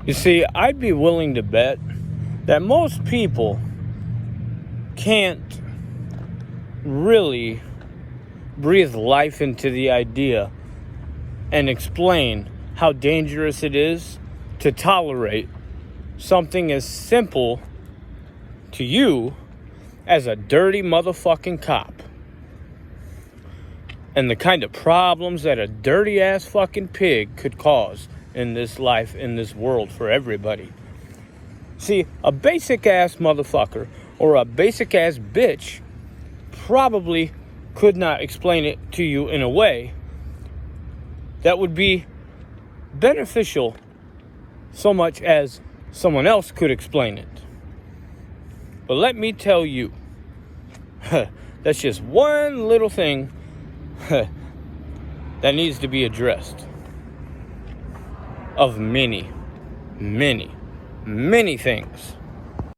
You see, I'd be willing to bet that most people can't really breathe life into the idea and explain how dangerous it is to tolerate something as simple to you as a dirty motherfucking cop. And the kind of problems that a dirty ass fucking pig could cause in this life, in this world, for everybody. See, a basic ass motherfucker or a basic ass bitch probably could not explain it to you in a way that would be beneficial so much as someone else could explain it. But let me tell you, that's just one little thing that needs to be addressed. Of many, many, many things